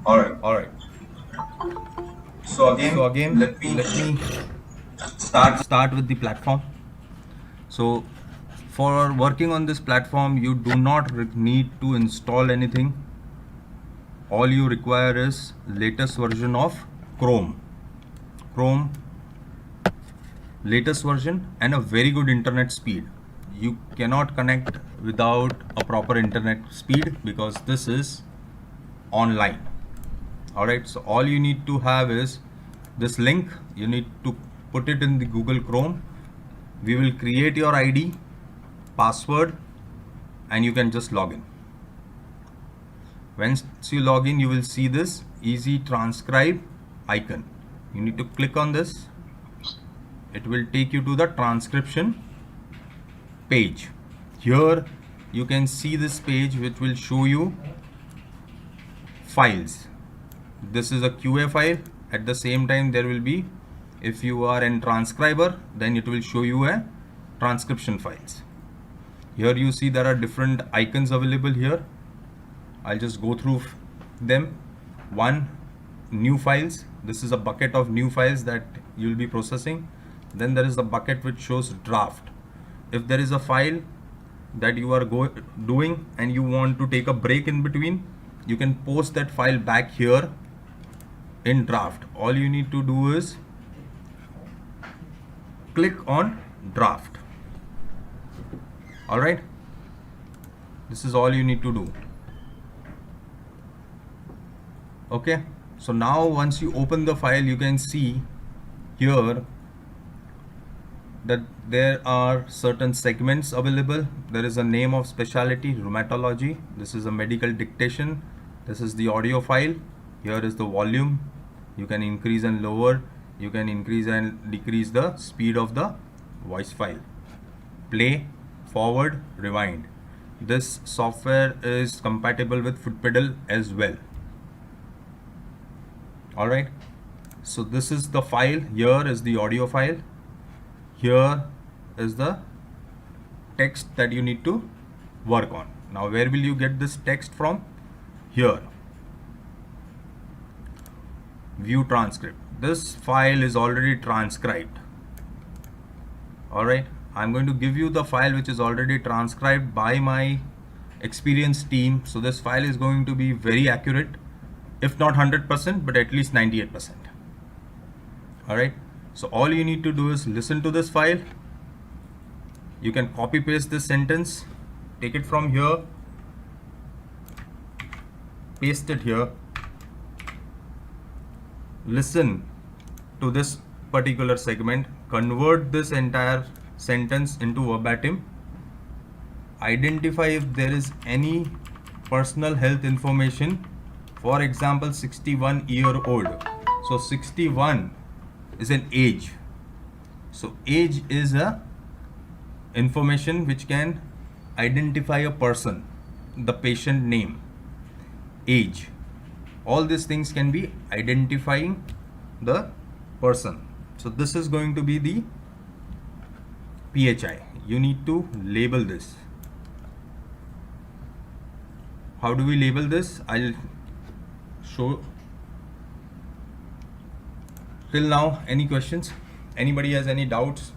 All right. All right. So So again, again, let me let me start. start with the platform. So for working on this platform, you do not need to install anything. All you require is latest version of Chrome. Chrome latest version and a very good internet speed. You cannot connect without a proper internet speed because this is online. All right, so all you need to have is this link. You need to put it in the Google Chrome. We will create your ID, password, and you can just log in. Once you log in, you will see this easy transcribe icon. You need to click on this. It will take you to the transcription page. Here you can see this page which will show you files. This is a QA file. At the same time, there will be, if you are a transcriber, then it will show you a transcription files. Here you see there are different icons available here. I'll just go through them. One, new files. This is a bucket of new files that you'll be processing. Then there is a bucket which shows draft. If there is a file that you are doing and you want to take a break in between, you can post that file back here in draft. All you need to do is click on draft. All right, this is all you need to do. Okay, so now once you open the file, you can see here that there are certain segments available. There is a name of specialty, rheumatology. This is a medical dictation. This is the audio file. Here is the volume. You can increase and lower. You can increase and decrease the speed of the voice file. Play, forward, rewind. This software is compatible with foot pedal as well. All right, so this is the file. Here is the audio file. Here is the text that you need to work on. Now where will you get this text from? Here, view transcript. This file is already transcribed. All right, I'm going to give you the file which is already transcribed by my experienced team. So this file is going to be very accurate, if not 100%, but at least 98%. All right, so all you need to do is listen to this file. You can copy paste this sentence, take it from here, paste it here, listen to this particular segment, convert this entire sentence into verbatim, identify if there is any personal health information, for example 61-year-old. So 61 is an age. So age is a information which can identify a person, the patient name, age. All these things can be identifying the person. So this is going to be the PHI. You need to label this. How do we label this? I'll show. Till now, any questions? Anybody has any doubts?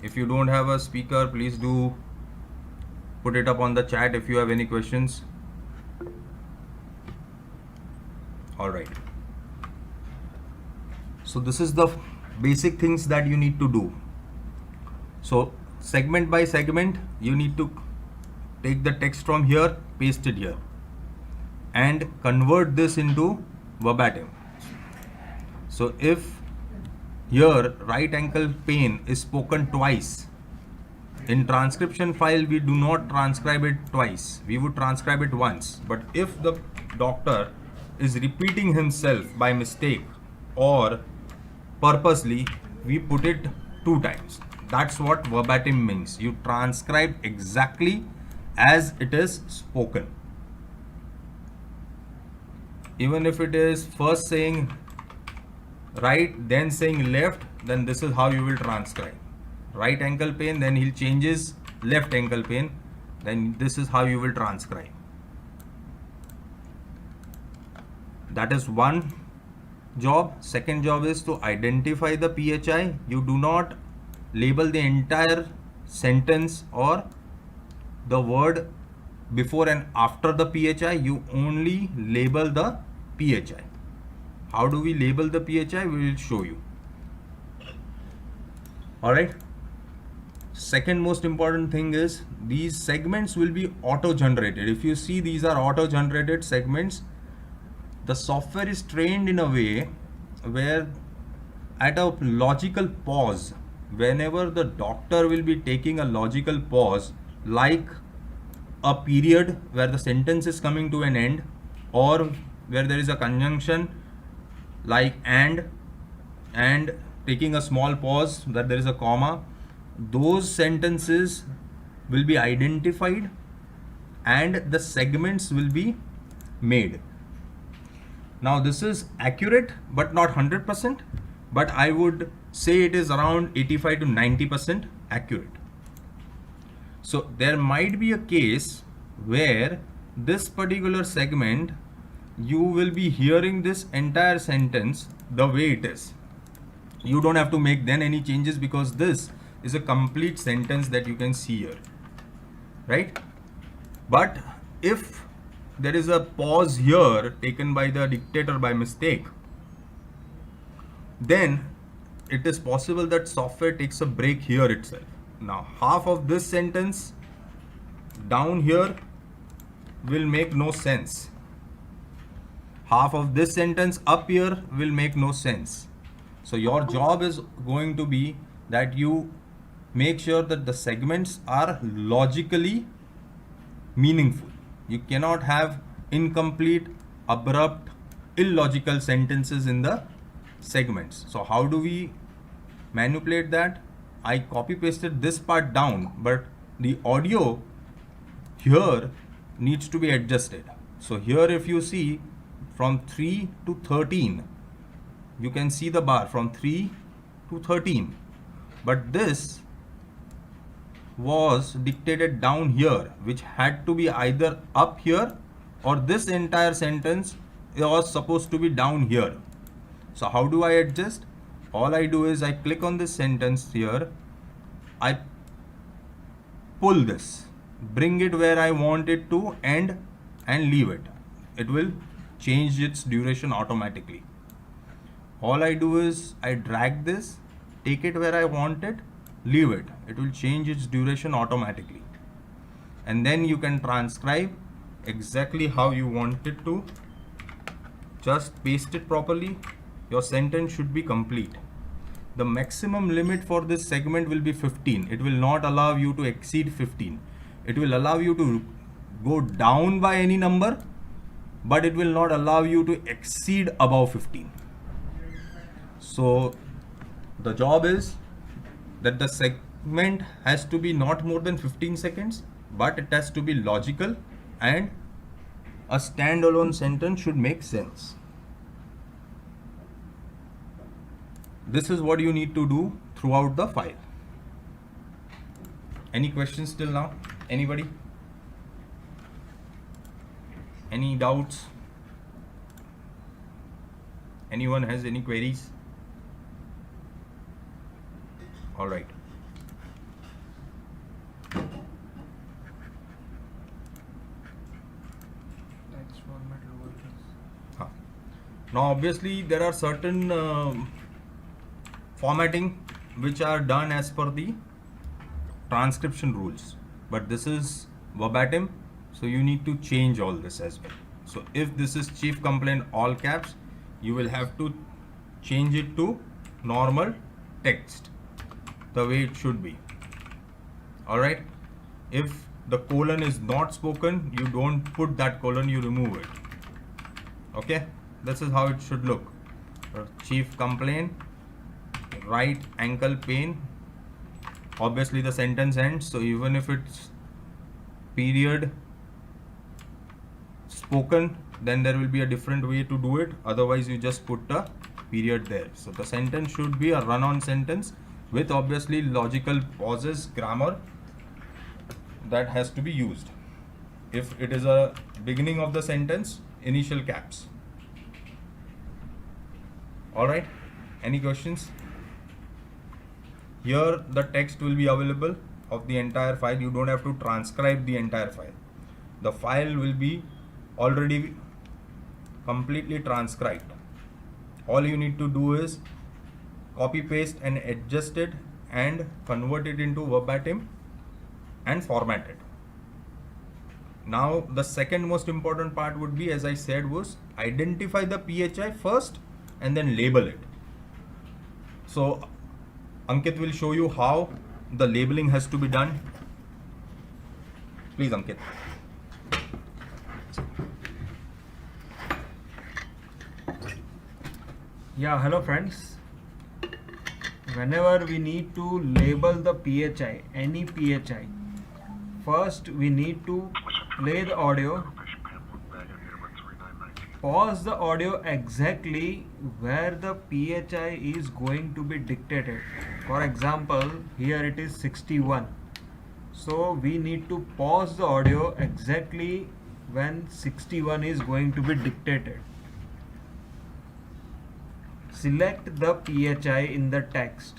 If you don't have a speaker, please do put it up on the chat if you have any questions. All right. So this is the basic things that you need to do. So segment by segment, you need to take the text from here, paste it here, and convert this into verbatim. So if here right ankle pain is spoken twice, in transcription file we do not transcribe it twice, we would transcribe it once. But if the doctor is repeating himself by mistake or purposely, we put it 2 times. That's what verbatim means. You transcribe exactly as it is spoken. Even if it is first saying right, then saying left, then this is how you will transcribe. right ankle pain, then he'll change his left ankle pain. Then this is how you will transcribe. That is one job. Second job is to identify the PHI. You do not label the entire sentence or the word before and after the PHI. You only label the PHI. How do we label the PHI? We will show you. Alright. Second most important thing is these segments will be auto generated. If you see, these are auto generated segments. The software is trained in a way where at a logical pause, whenever the doctor will be taking a logical pause, like a period where the sentence is coming to an end, or where there is a conjunction like and taking a small pause where there is a comma, those sentences will be identified and the segments will be made. Now this is accurate but not 100%, but I would say it is around 85 to 90% accurate. So there might be a case where this particular segment you will be hearing this entire sentence the way it is. You don't have to make then any changes because this is a complete sentence that you can see here, right? But if there is a pause here taken by the dictator by mistake, then it is possible that software takes a break here itself. Now half of this sentence down here will make no sense. Half of this sentence up here will make no sense. So your job is going to be that you make sure that the segments are logically meaningful. You cannot have incomplete, abrupt, illogical sentences in the segments. So how do we manipulate that? I copy pasted this part down, but the audio here needs to be adjusted. So here if you see from 3 to 13, you can see the bar from 3 to 13, but this was dictated down here, which had to be either up here or this entire sentence was supposed to be down here. So how do I adjust? All I do is I click on this sentence here, I pull this, bring it where I want it to end and leave it. It will change its duration automatically. All I do is I drag this, take it where I want it, leave it. It will change its duration automatically. And then you can transcribe exactly how you want it to. Just paste it properly. Your sentence should be complete. The maximum limit for this segment will be 15. It will not allow you to exceed 15. It will allow you to go down by any number, but it will not allow you to exceed above 15. So the job is that the segment has to be not more than 15 seconds, but it has to be logical and a standalone sentence should make sense. This is what you need to do throughout the file. Any questions till now? Anybody? Any doubts? Anyone has any queries? All right. Now obviously there are certain formatting which are done as per the transcription rules, but this is verbatim, so you need to change all this as well. So if this is chief complaint all caps, you will have to change it to normal text, the way it should be. All right. If the colon is not spoken, you don't put that colon, you remove it. Okay, this is how it should look. Chief complaint, right ankle pain. Obviously the sentence ends, so even if it's period spoken, then there will be a different way to do it. Otherwise you just put a period there. So the sentence should be a run-on sentence with obviously logical pauses, grammar that has to be used. If it is a beginning of the sentence, initial caps. All right, any questions? Here the text will be available of the entire file. You don't have to transcribe the entire file. The file will be already completely transcribed. All you need to do is copy paste and adjust it and convert it into verbatim and format it. Now the second most important part would be, as I said, was identify the PHI first and then label it. So Ankit will show you how the labeling has to be done. Please, Ankit. Yeah, hello friends. Whenever we need to label the PHI, any PHI, first we need to play the audio, pause the audio exactly where the PHI is going to be dictated. For example, here it is 61. So we need to pause the audio exactly when 61 is going to be dictated. Select the PHI in the text.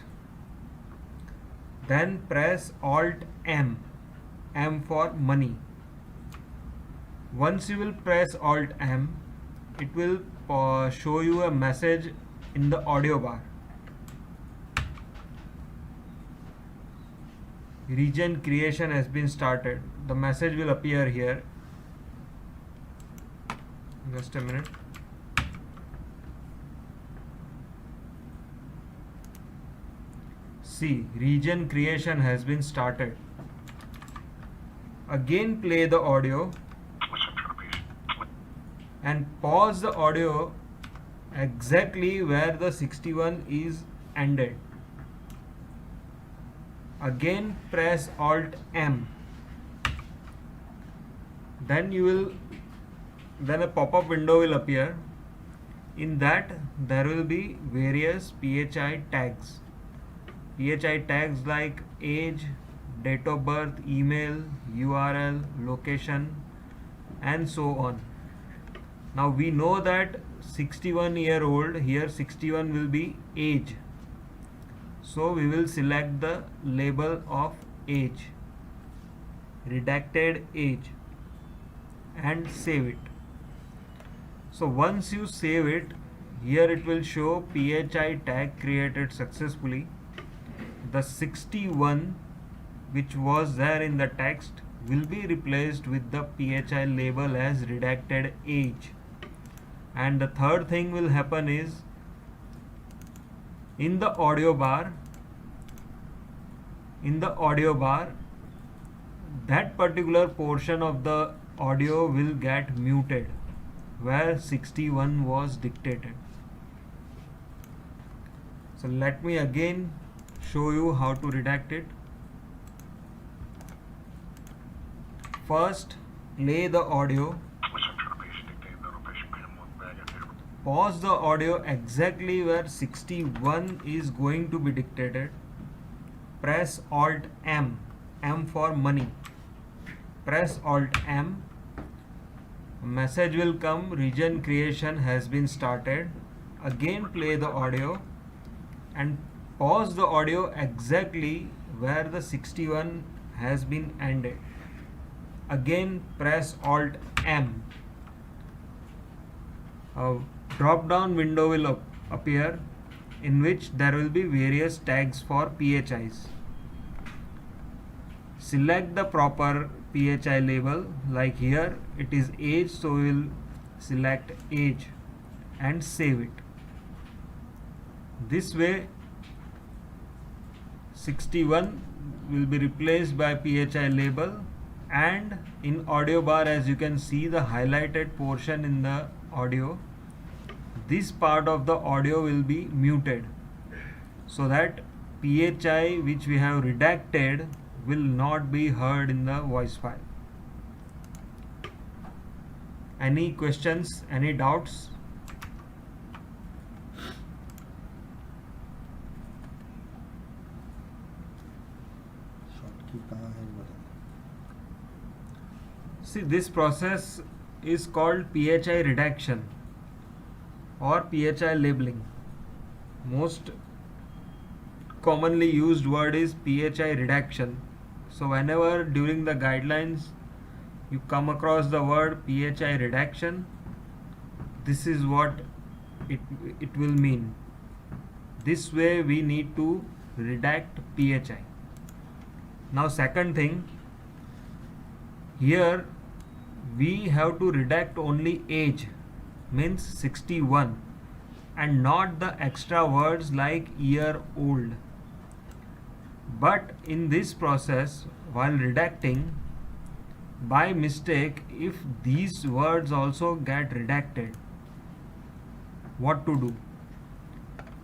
Then press Alt M, M for money. Once you will press Alt M, it will show you a message in the audio bar. Region creation has been started. The message will appear here. Just a minute. See, region creation has been started. Again play the audio and pause the audio exactly where the 61 is ended. Again press Alt M. Then a pop-up window will appear. In that there will be various PHI tags. PHI tags like age, date of birth, email, URL, location, and so on. Now we know that 61-year-old, here 61 will be age. So we will select the label of age, redacted age, and save it. So once you save it, here it will show PHI tag created successfully. The 61 which was there in the text will be replaced with the PHI label as redacted age. And the third thing will happen is, in the audio bar, that particular portion of the audio will get muted where 61 was dictated. So let me again show you how to redact it. First, play the audio. Pause the audio exactly where 61 is going to be dictated. Press Alt M, M for money. Press Alt M. A message will come, region creation has been started. Again play the audio and pause the audio exactly where the 61 has been ended. Again press Alt M. A drop down window will appear in which there will be various tags for PHIs. Select the proper PHI label, like here it is age, so we will select age and save it. This way 61 will be replaced by PHI label, and in audio bar, as you can see the highlighted portion in the audio, this part of the audio will be muted so that PHI which we have redacted will not be heard in the voice file. Any questions, any doubts? कि कहाँ है बता. See, this process is called PHI redaction or PHI labeling. Most commonly used word is PHI redaction. So whenever during the guidelines you come across the word PHI redaction, this is what it will mean. This way we need to redact PHI. Now second thing, here we have to redact only age, means 61, and not the extra words like year old. But in this process, while redacting, by mistake, if these words also get redacted, what to do?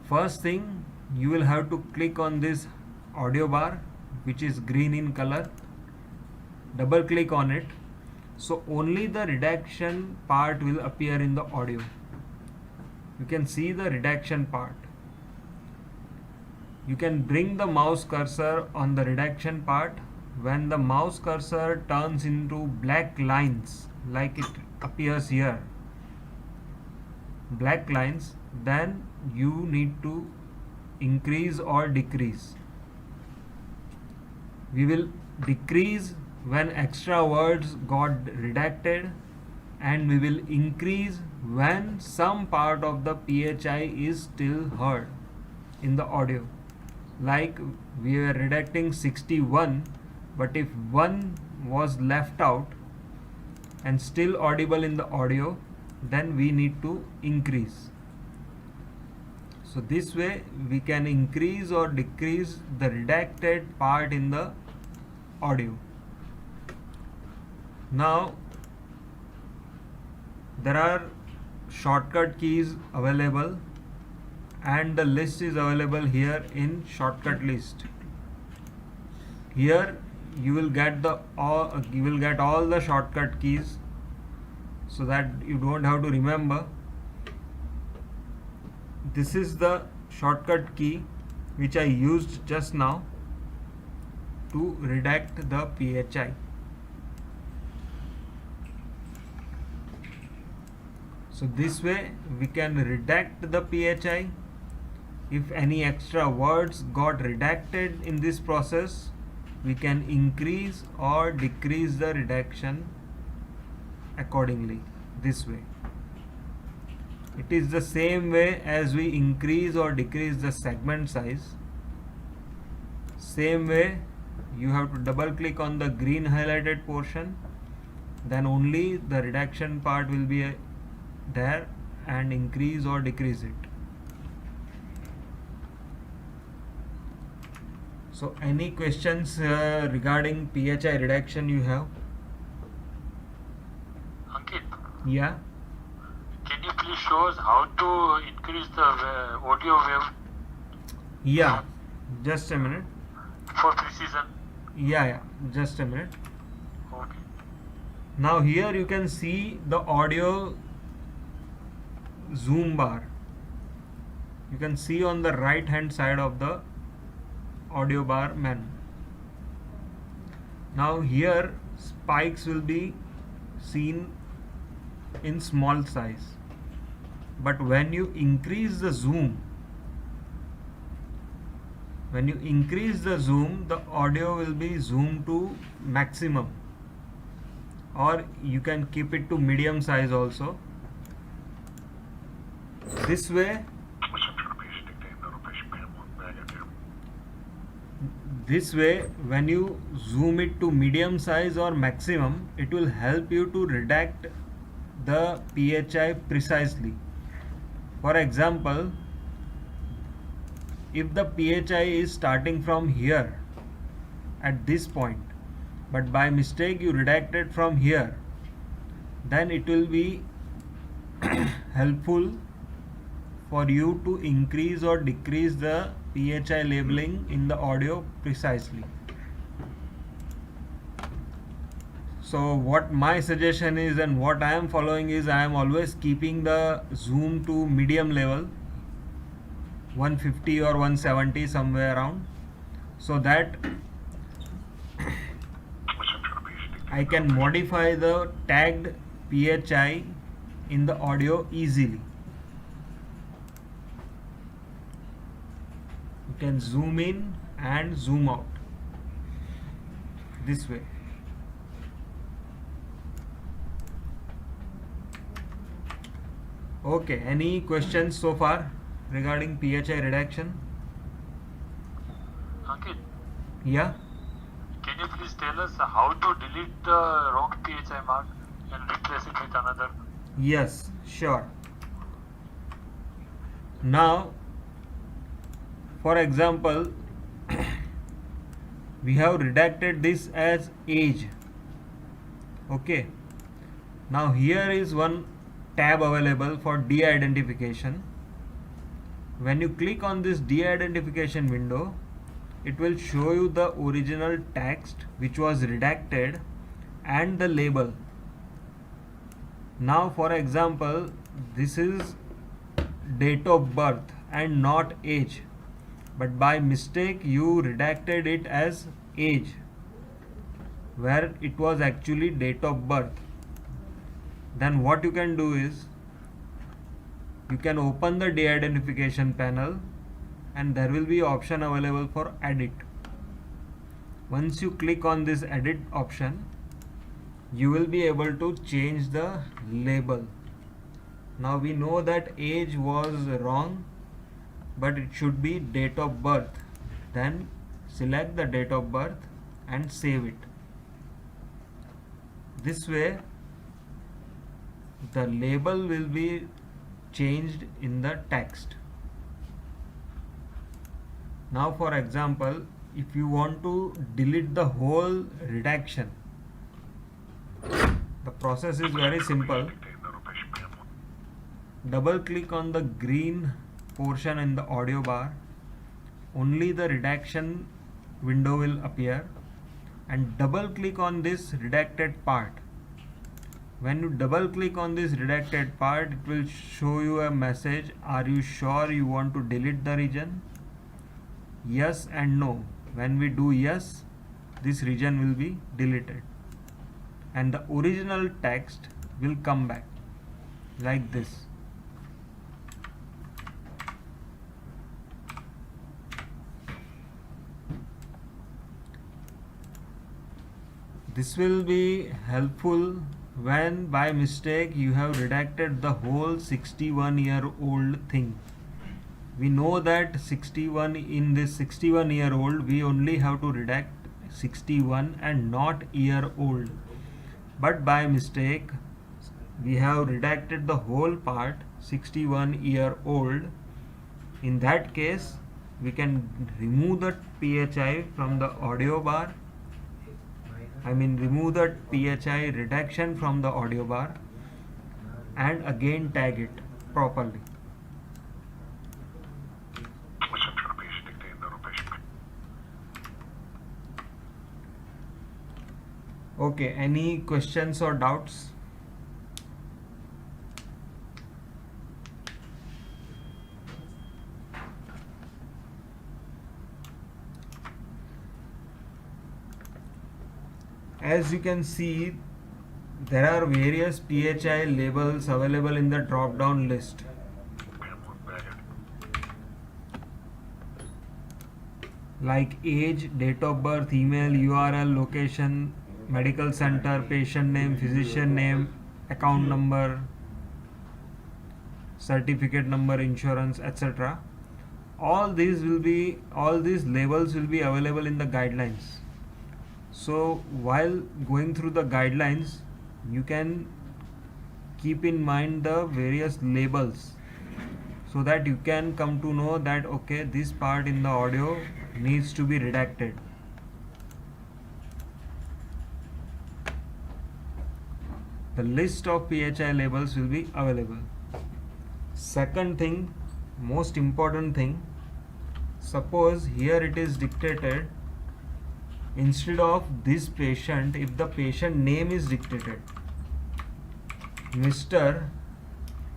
First thing, you will have to click on this audio bar, which is green in color. Double click on it, so only the redaction part will appear in the audio. You can see the redaction part. You can bring the mouse cursor on the redaction part. When the mouse cursor turns into black lines, like it appears here, black lines, then you need to increase or decrease. We will decrease when extra words got redacted, and we will increase when some part of the PHI is still heard in the audio. Like we were redacting 61, but if 1 was left out and still audible in the audio, then we need to increase. So this way we can increase or decrease the redacted part in the audio. Now there are shortcut keys available, and the list is available here in shortcut list. Here you will get all the shortcut keys, so that you don't have to remember. This is the shortcut key which I used just now to redact the PHI. So this way we can redact the PHI. If any extra words got redacted in this process, we can increase or decrease the redaction accordingly, this way. It is the same way as we increase or decrease the segment size. Same way, you have to double click on the green highlighted portion, then only the redaction part will be there, and increase or decrease it. So any questions regarding PHI redaction you have? Ankit, Yeah. can you please show us how to increase the audio wave Yeah, just a minute. for precision? Yeah, just a minute. Okay. Now here you can see the audio zoom bar. You can see on the right hand side of the audio bar menu. Now here spikes will be seen in small size, but when you increase the zoom, the audio will be zoomed to maximum, or you can keep it to medium size also. This way, when you zoom it to medium size or maximum, it will help you to redact the PHI precisely. For example, if the PHI is starting from here at this point, but by mistake you redacted from here, then it will be helpful for you to increase or decrease the PHI labeling in the audio precisely. So what my suggestion is and what I am following is, I am always keeping the zoom to medium level, 150 or 170 somewhere around, so that I can modify the tagged PHI in the audio easily. You can zoom in and zoom out this way. Okay, any questions so far regarding PHI redaction? Ankit, Yeah. can you please tell us how to delete the wrong PHI mark and replace it with another? Yes, sure. Now, for example, we have redacted this as age. Okay. Now here is one tab available for de-identification. When you click on this de-identification window, it will show you the original text which was redacted and the label. Now for example, this is date of birth and not age, but by mistake you redacted it as age where it was actually date of birth. Then what you can do is you can open the de-identification panel and there will be option available for edit. Once you click on this edit option, you will be able to change the label. Now we know that age was wrong, but it should be date of birth. Then select the date of birth and save it. This way the label will be changed in the text. Now for example, if you want to delete the whole redaction, the process is very simple. Double click on the green portion in the audio bar. Only the redaction window will appear, and double click on this redacted part. When you double click on this redacted part, it will show you a message. Are you sure you want to delete the region? Yes and no. When we do yes, this region will be deleted and the original text will come back like this. This will be helpful when by mistake you have redacted the whole 61-year-old thing. We know that 61, in this 61-year-old we only have to redact 61 and not year old, but by mistake we have redacted the whole part 61-year-old. In that case we can remove the PHI from the audio bar, remove the PHI redaction from the audio bar and again tag it properly. Okay, any questions or doubts? As you can see, there are various PHI labels available in the drop down list. Like age, date of birth, email, URL, location, medical center, patient name, physician name, account number, certificate number, insurance, etc. All these labels will be available in the guidelines. So while going through the guidelines, you can keep in mind the various labels so that you can come to know that okay, this part in the audio needs to be redacted. The list of PHI labels will be available. Second thing, most important thing, suppose here it is dictated instead of this patient, if the patient name is dictated Mr.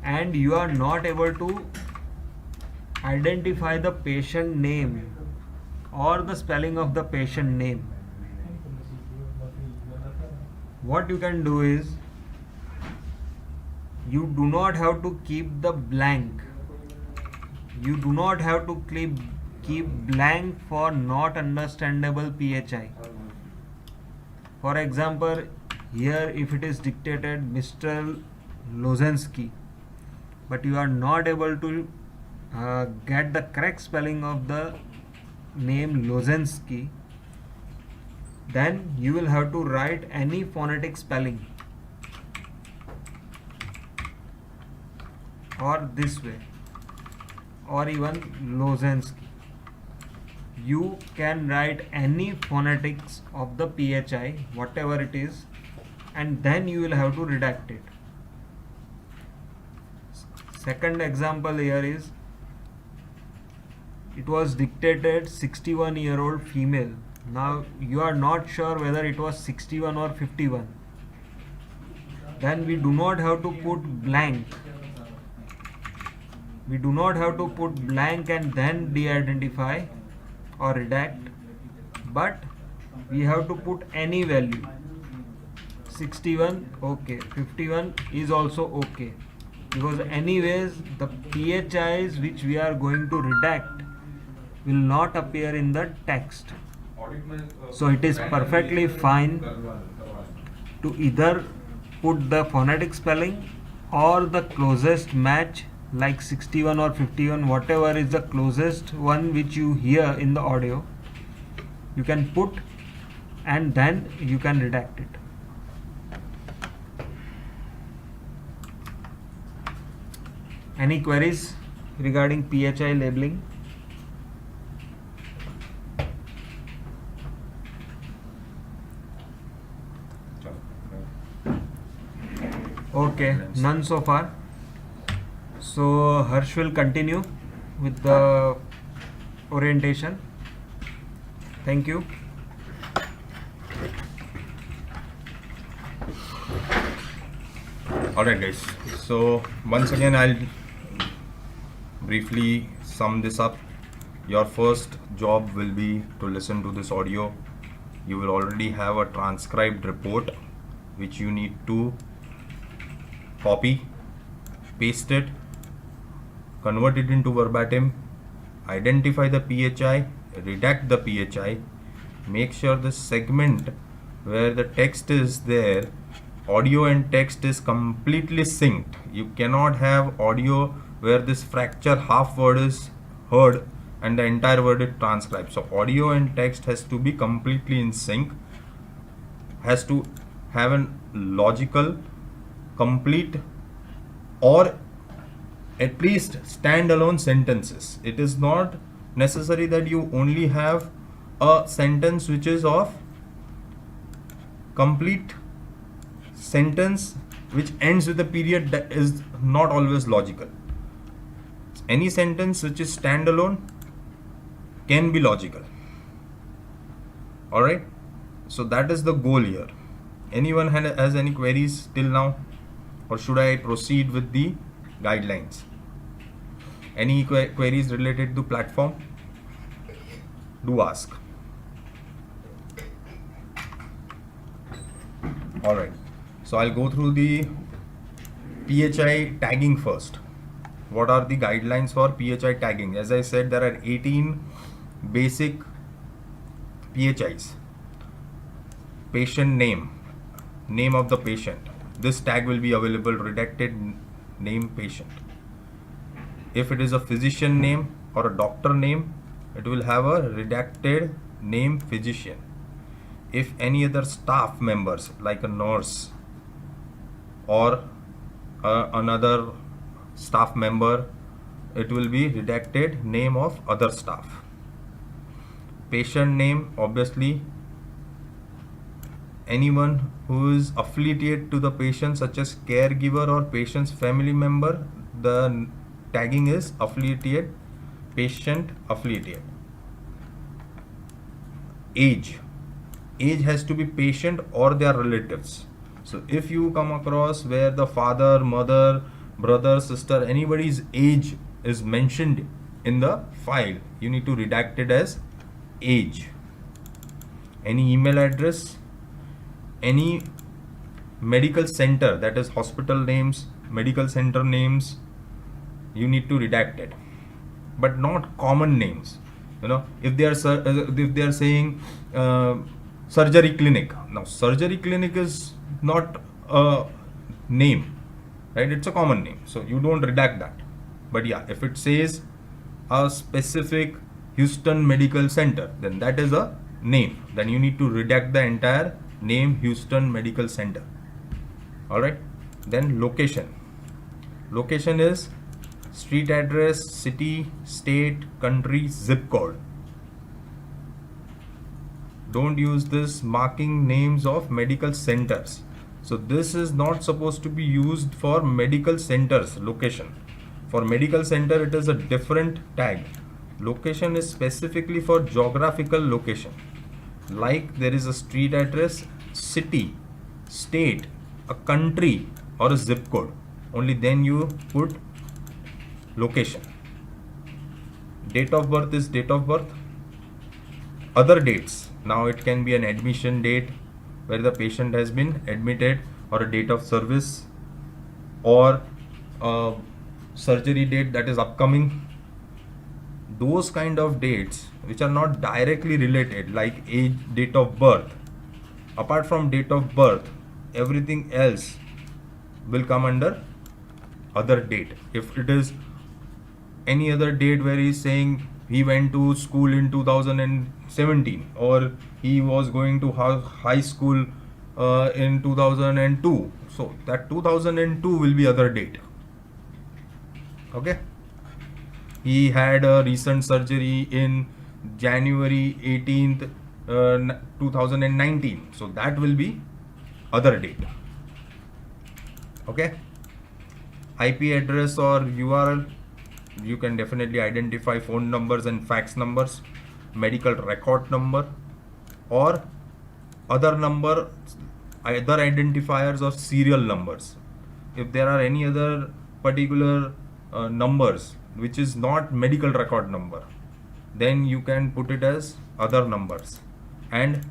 and you are not able to identify the patient name or the spelling of the patient name, what you can do is, you do not have to keep the blank. You do not have to keep blank for not understandable PHI. For example, here if it is dictated Mr. Lozensky, but you are not able to get the correct spelling of the name Lozensky, then you will have to write any phonetic spelling, or this way, or even Lozensky. You can write any phonetics of the PHI, whatever it is, and then you will have to redact it. Second example here is, it was dictated 61-year-old female. Now you are not sure whether it was 61 or 51. Then we do not have to put blank. We do not have to put blank and then de-identify or redact, but we have to put any value. 61 okay, 51 is also okay, because anyways the PHIs which we are going to redact will not appear in the text. So it is perfectly fine to either put the phonetic spelling or the closest match, like 61 or 51, whatever is the closest one which you hear in the audio, you can put, and then you can redact it. Any queries regarding PHI labeling? Okay, none so far. So Harsh will continue with the orientation. Thank you. Alright guys, so once again I'll briefly sum this up. Your first job will be to listen to this audio. You will already have a transcribed report which you need to copy, paste it, convert it into verbatim, identify the PHI, redact the PHI, make sure the segment where the text is there, audio and text is completely synced. You cannot have audio where this fracture half word is heard and the entire word is transcribed. So audio and text has to be completely in sync, has to have a logical, complete, or at least standalone sentences. It is not necessary that you only have a sentence which is of complete sentence which ends with a period. That is not always logical. Any sentence which is standalone can be logical. Alright, so that is the goal here. Anyone has any queries till now, or should I proceed with the guidelines? Any queries related to platform? Do ask. Alright, so I'll go through the PHI tagging first. What are the guidelines for PHI tagging? As I said, there are 18 basic PHIs. Patient name, name of the patient. This tag will be available, redacted name patient. If it is a physician name or a doctor name, it will have a redacted name physician. If any other staff members like a nurse or another staff member, it will be redacted name of other staff. Patient name, obviously anyone who is affiliated to the patient, such as caregiver or patient's family member, the tagging is affiliated, patient affiliated. Age has to be patient or their relatives. So if you come across where the father, mother, brother, sister, anybody's age is mentioned in the file, you need to redact it as age. Any email address, any medical center, that is hospital names, medical center names, you need to redact it, but not common names. If they are saying surgery clinic, now surgery clinic is not a name, right? It's a common name, so you don't redact that. But yeah, if it says a specific Houston Medical Center, then that is a name. Then you need to redact the entire name, Houston Medical Center. All right. Then location. Location is street address, city, state, country, zip code. Don't use this marking names of medical centers. So this is not supposed to be used for medical centers. Location. For medical center, it is a different tag. Location is specifically for geographical location. Like there is a street address, city, state, a country, or a zip code. Only then you put location. Date of birth is date of birth. Other dates. Now it can be an admission date where the patient has been admitted, or a date of service, or a surgery date that is upcoming. Those kind of dates which are not directly related, like age, date of birth. Apart from date of birth, everything else will come under other date. If it is any other date where he is saying he went to school in 2017, or he was going to high school in 2002, so that 2002 will be other date. Okay. He had a recent surgery in January 18th, 2019. So that will be other date. Okay. IP address or URL, you can definitely identify phone numbers and fax numbers, medical record number, or other number, either identifiers or serial numbers. If there are any other particular numbers which is not medical record number, then you can put it as other numbers. And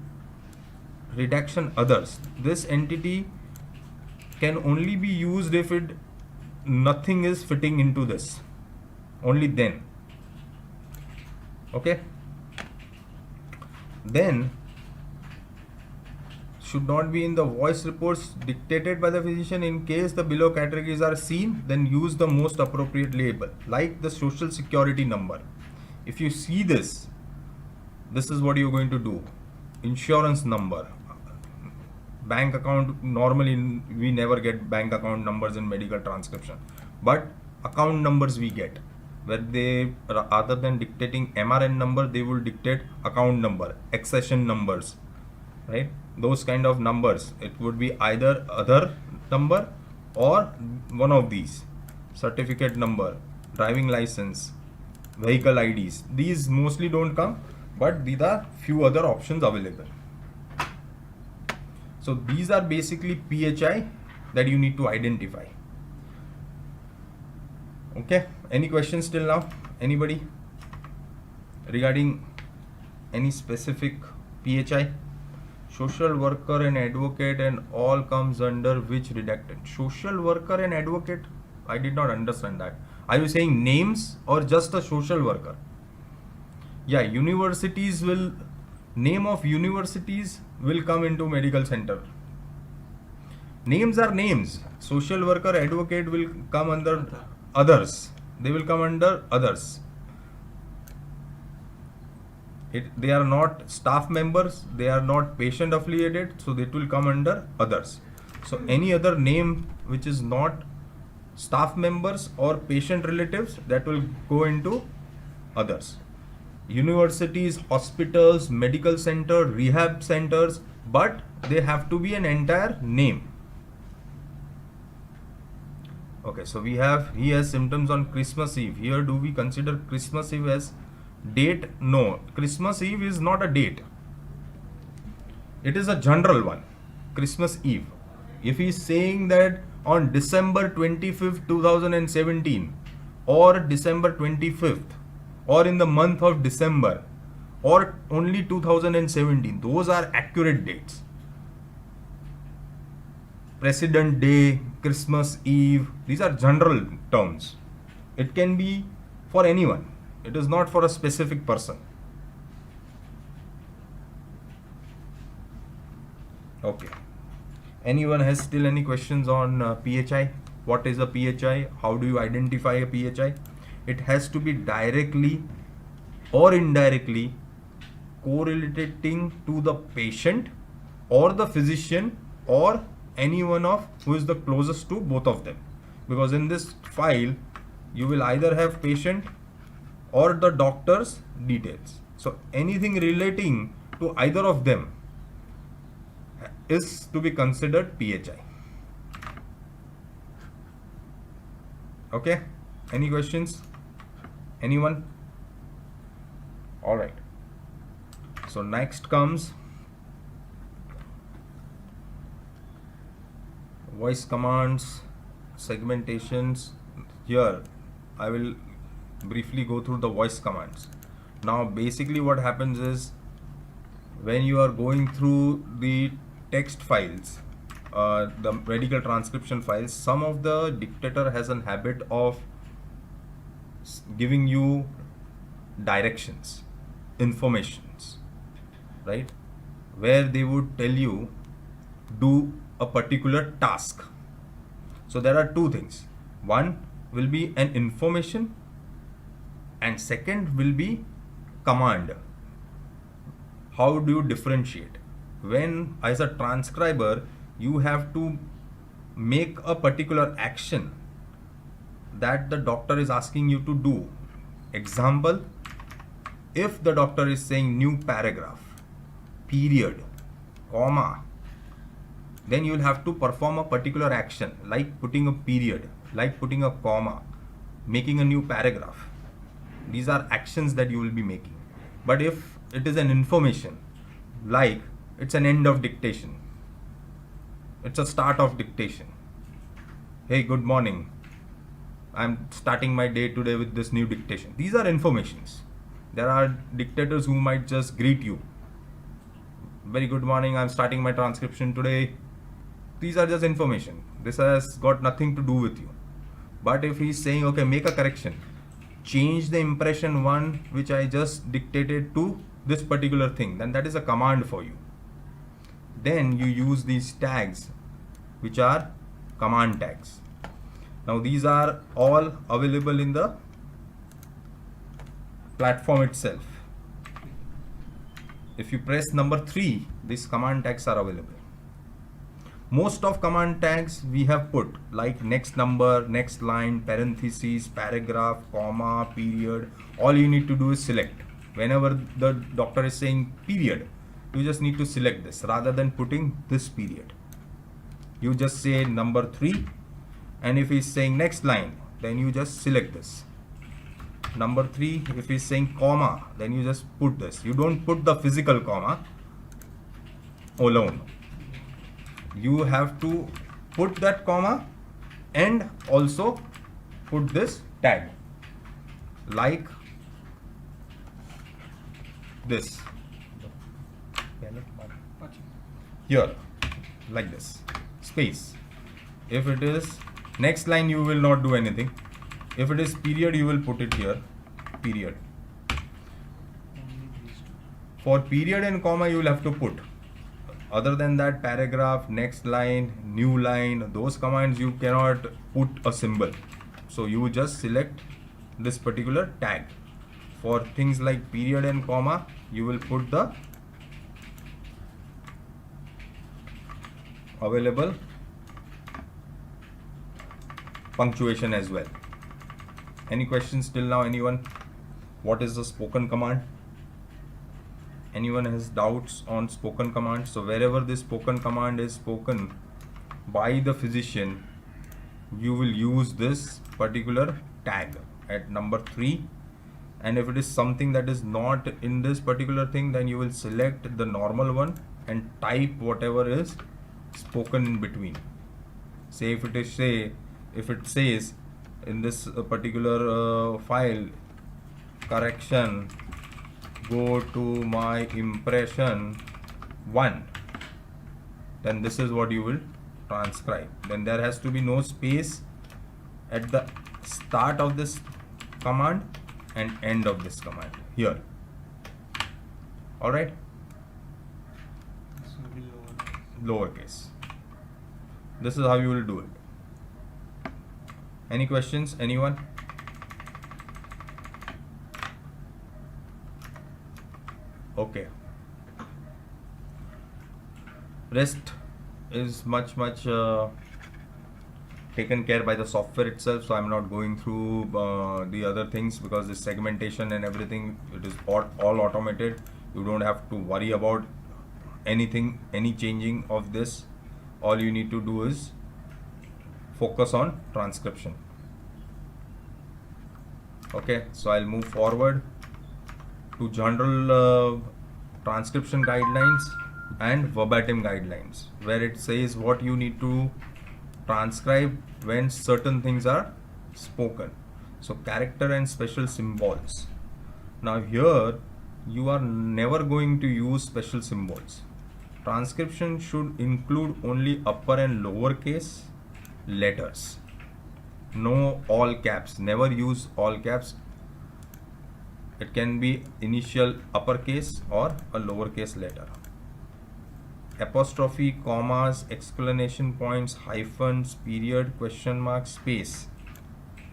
redaction others, this entity can only be used if nothing is fitting into this, only then. Okay. Then should not be in the voice reports dictated by the physician. In case the below categories are seen, then use the most appropriate label, like the social security number. If you see this is what you're going to do. Insurance number, bank account. Normally we never get bank account numbers in medical transcription, but account numbers we get, where they, rather than dictating MRN number, they will dictate account number, accession numbers, right? Those kind of numbers. It would be either other number or one of these: certificate number, driving license, vehicle IDs. These mostly don't come, but these are few other options available. So these are basically PHI that you need to identify. Okay. Any questions till now? Anybody regarding any specific PHI? Social worker and advocate and all comes under which redacted? Social worker and advocate, I did not understand that. Are you saying names or just a social worker? Yeah, universities will, name of universities will come into medical center. Names are names. Social worker, advocate will come under others. They will come under others. They are not staff members, they are not patient affiliated, so it will come under others. So any other name which is not staff members or patient relatives, that will go into others. Universities, hospitals, medical center, rehab centers, but they have to be an entire name. Okay, so he has symptoms on Christmas Eve. Here, do we consider Christmas Eve as date? No, Christmas Eve is not a date. It is a general one. Christmas Eve. If he is saying that on December 25th, 2017, or December 25th, or in the month of December, or only 2017, those are accurate dates. President Day, Christmas Eve, these are general terms. It can be for anyone. It is not for a specific person. Okay. Anyone has still any questions on PHI? What is a PHI? How do you identify a PHI? It has to be directly or indirectly correlating to the patient or the physician or anyone of who is the closest to both of them, because in this file you will either have patient or the doctor's details. So anything relating to either of them is to be considered PHI. Okay, any questions? Anyone? All right. So next comes voice commands, segmentations. Here I will briefly go through the voice commands. Now basically what happens is, when you are going through the text files, the medical transcription files, some of the dictator has a habit of giving you directions, informations, right, where they would tell you do a particular task. So there are two things. One will be an information and second will be command. How do you differentiate? When as a transcriber you have to make a particular action that the doctor is asking you to do. Example, if the doctor is saying new paragraph, period, comma, then you will have to perform a particular action like putting a period, like putting a comma, making a new paragraph. These are actions that you will be making. But if it is an information, like it's an end of dictation, it's a start of dictation. Hey, good morning, I'm starting my day today with this new dictation. These are informations. There are dictators who might just greet you. Very good morning, I'm starting my transcription today. These are just information. This has got nothing to do with you. But if he's saying, okay, make a correction, change the impression one which I just dictated to this particular thing, then that is a command for you. Then you use these tags which are command tags. Now these are all available in the platform itself. If you press number 3, these command tags are available. Most of command tags we have put like next number, next line, parentheses, paragraph, comma, period. All you need to do is select. Whenever the doctor is saying period, you just need to select this rather than putting this period. You just say number 3, and if he's saying next line, then you just select this. Number 3, if he's saying comma, then you just put this. You don't put the physical comma alone. You have to put that comma and also put this tag like this here, like this, space. If it is next line, you will not do anything. If it is period, you will put it here, period. For period and comma you will have to put. Other than that, paragraph, next line, new line, those commands you cannot put a symbol. So you just select this particular tag. For things like period and comma, you will put the available punctuation as well. Any questions till now? Anyone? What is the spoken command? Anyone has doubts on spoken command? So wherever this spoken command is spoken by the physician, you will use this particular tag at number 3. And if it is something that is not in this particular thing, then you will select the normal one and type whatever is spoken in between. Say if it says in this particular file, correction, go to my impression 1, then this is what you will transcribe, then there has to be no space at the start of this command and end of this command here. All right, This will be lower. lowercase. This is how you will do it. Any questions, anyone? Okay, rest is much taken care by the software itself, so I'm not going through the other things, because the segmentation and everything, it is all automated. You don't have to worry about anything, any changing of this. All you need to do is focus on transcription. Okay, so I'll move forward to general transcription guidelines and verbatim guidelines, where it says what you need to transcribe when certain things are spoken. So character and special symbols. Now here you are never going to use special symbols. Transcription should include only upper and lower case letters. No all caps. Never use all caps. It can be initial uppercase or a lowercase letter. Apostrophe, commas, exclamation points, hyphens, period, question mark, space,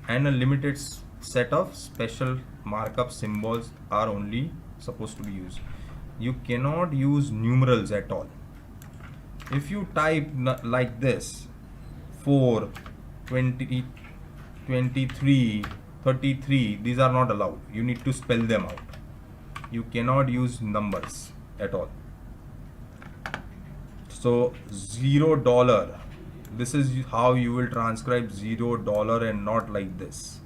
and a limited set of special markup symbols are only supposed to be used. You cannot use numerals at all. If you type like this, 4, 20, 23, 33, these are not allowed. You need to spell them out. You cannot use numbers at all. So $0, this is how you will transcribe $0 and not like this.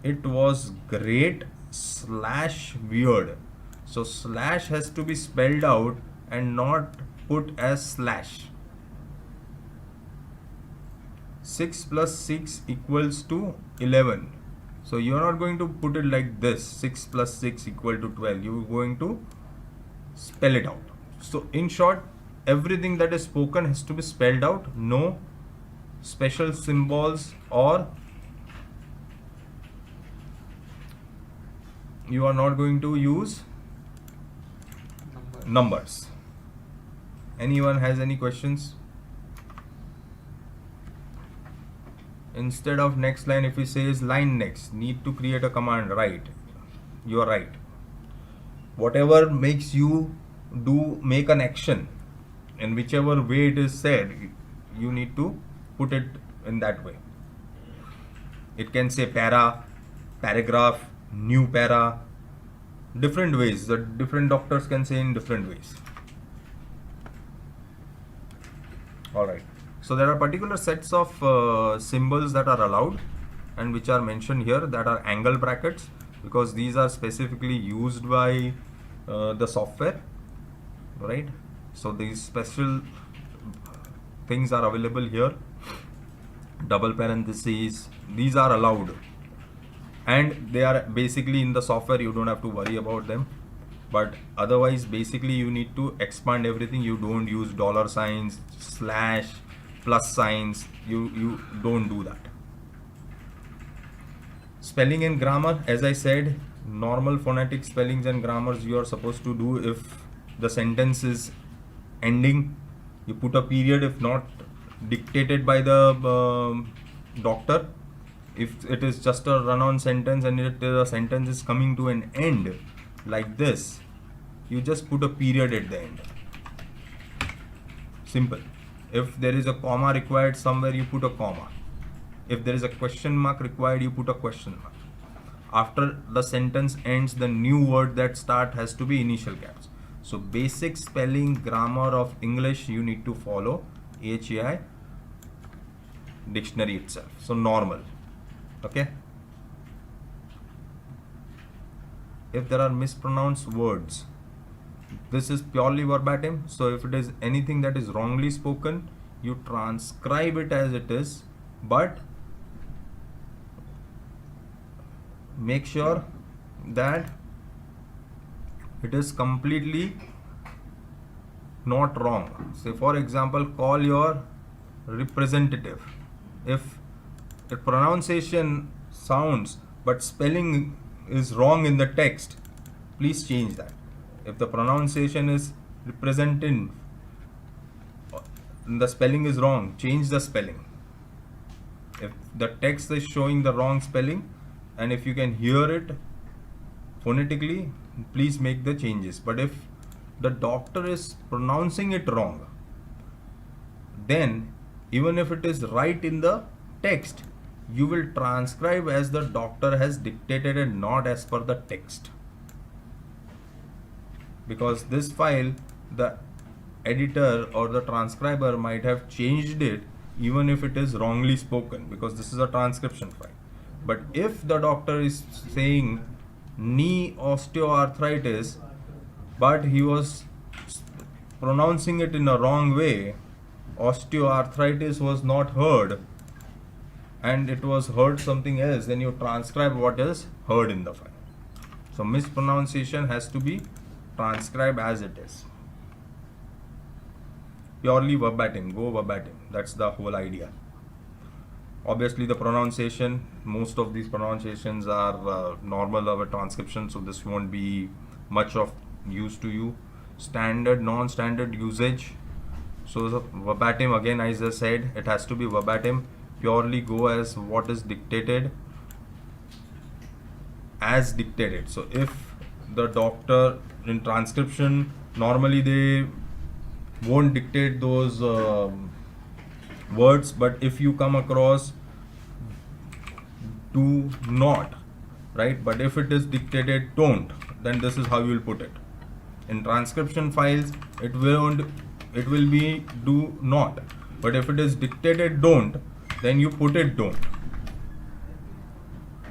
It was great / weird. So slash has to be spelled out and not put as slash. 6 plus 6 equals to 11. So you are not going to put it like this, 6 plus 6 equal to 12. You are going to spell it out. So in short, everything that is spoken has to be spelled out. No special symbols, or you are not going to use numbers. Anyone has any questions? Instead of next line, if it says line next, need to create a command, right? You are right. Whatever makes you make an action, in whichever way it is said, you need to put it in that way. It can say para, paragraph, new para, different ways. The different doctors can say in different ways. Alright, so there are particular sets of symbols that are allowed and which are mentioned here, that are angle brackets, because these are specifically used by the software, right? So these special things are available here. Double parentheses, these are allowed, and they are basically in the software. You don't have to worry about them, but otherwise basically you need to expand everything. You don't use dollar signs, slash, plus signs. You don't do that. Spelling and grammar, as I said, normal phonetic spellings and grammars you are supposed to do. If the sentence is ending, you put a period, if not dictated by the doctor. If it is just a run-on sentence and the sentence is coming to an end like this, you just put a period at the end. Simple. If there is a comma required somewhere, you put a comma. If there is a question mark required, you put a question mark. After the sentence ends, the new word that start has to be initial caps. So basic spelling grammar of English you need to follow HAI dictionary itself. So normal. Okay. If there are mispronounced words, this is purely verbatim. So if it is anything that is wrongly spoken, you transcribe it as it is, but make sure that it is completely not wrong. Say for example, call your representative. If the pronunciation sounds but spelling is wrong in the text, please change that. If the pronunciation is representing, the spelling is wrong, change the spelling. If the text is showing the wrong spelling and if you can hear it phonetically, please make the changes. But if the doctor is pronouncing it wrong, then even if it is right in the text, you will transcribe as the doctor has dictated and not as per the text. Because this file, the editor or the transcriber might have changed it even if it is wrongly spoken, because this is a transcription file. But if the doctor is saying knee osteoarthritis, but he was pronouncing it in a wrong way, osteoarthritis was not heard and it was heard something else, then you transcribe what is heard in the file. So mispronunciation has to be transcribed as it is. Purely verbatim, go verbatim. That's the whole idea. Obviously the pronunciation, most of these pronunciations are normal of a transcription, so this won't be much of use to you. Standard, non-standard usage. So the verbatim, again as I said, it has to be verbatim. Purely go as what is dictated, as dictated. So if the doctor in transcription, normally they won't dictate those words, but if you come across do not, right, but if it is dictated don't, then this is how you will put it. In transcription files it will be do not, but if it is dictated don't, then you put it don't,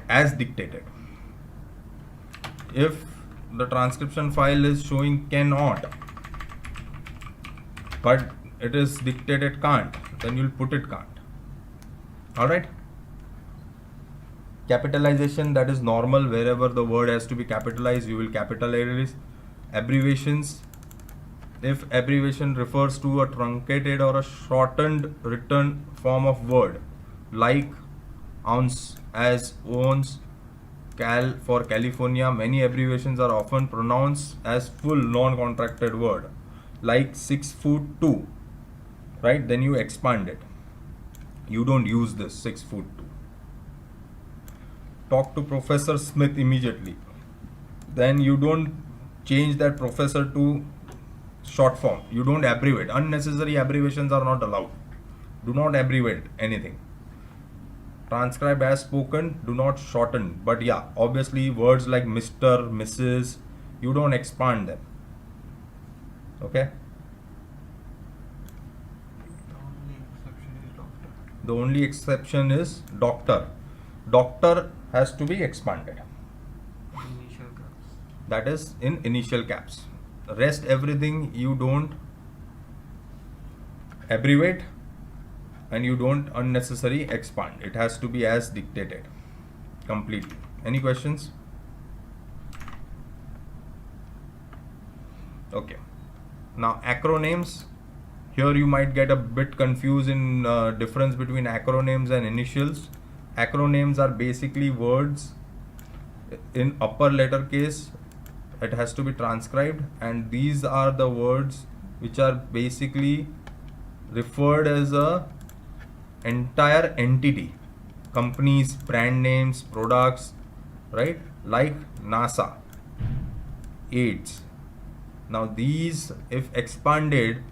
as dictated. If the transcription file is showing cannot, but it is dictated can't, then you'll put it can't. Alright. Capitalization, that is normal. Wherever the word has to be capitalized, you will capitalize. Abbreviations, if abbreviation refers to a truncated or a shortened written form of word, like ounce, as, ounce, cal for California, many abbreviations are often pronounced as full non-contracted word, like 6 foot 2, right? Then you expand it. You don't use this 6 foot 2. Talk to Professor Smith immediately. Then you don't change that professor to short form. You don't abbreviate. Unnecessary abbreviations are not allowed. Do not abbreviate anything. Transcribe as spoken, do not shorten. But yeah, obviously words like Mr., Mrs., you don't expand them. Okay? The only exception is doctor. Doctor has to be expanded. Initial caps. That is in initial caps. Rest everything you don't abbreviate and you don't unnecessarily expand. It has to be as dictated completely. Any questions? Okay. Now acronyms. Here you might get a bit confused in difference between acronyms and initials. Acronyms are basically words in upper letter case. It has to be transcribed, and these are the words which are basically referred as a entire entity, companies, brand names, products, right? Like NASA, AIDS. Now these, if expanded,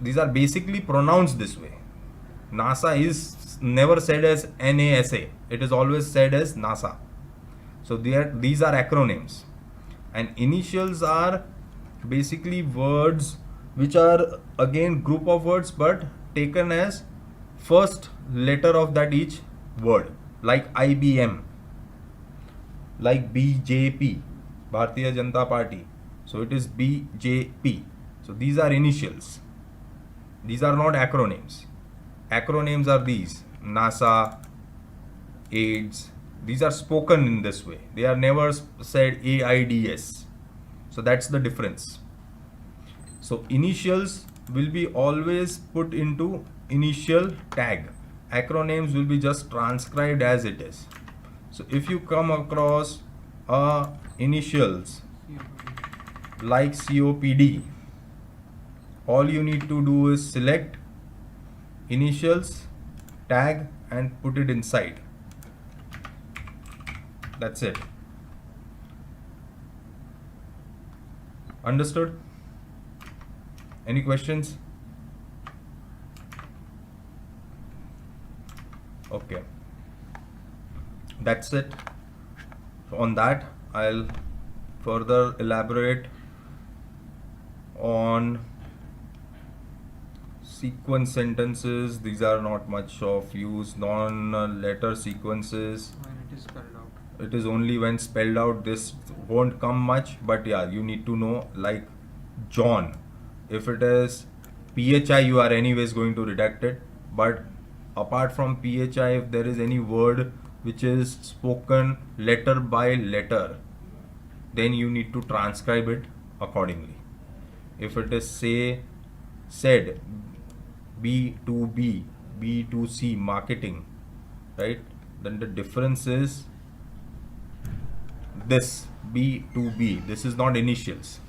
these are basically pronounced this way. NASA is never said as NASA. It is always said as NASA. So these are acronyms. And initials are basically words which are again group of words but taken as first letter of that each word. Like IBM, like BJP, Bharatiya Janata Party. So it is BJP. So these are initials. These are not acronyms. Acronyms are these: NASA, AIDS. These are spoken in this way. They are never said AIDS. So that's the difference. So initials will be always put into initial tag. Acronyms will be just transcribed as it is. So if you come across initials like COPD, all you need to do is select initials, tag, and put it inside. That's it. Understood? Any questions? Okay. That's it. On that, I'll further elaborate on sequence sentences. These are not much of use. Non-letter sequences. When it is spelled out. It is only when spelled out, this won't come much, but yeah, you need to know, like John. If it is PHI, you are anyways going to redact it. But apart from PHI, if there is any word which is spoken letter by letter, then you need to transcribe it accordingly. If it is said B to B, B to C, marketing, right? Then the difference is this B to B. This is not initials.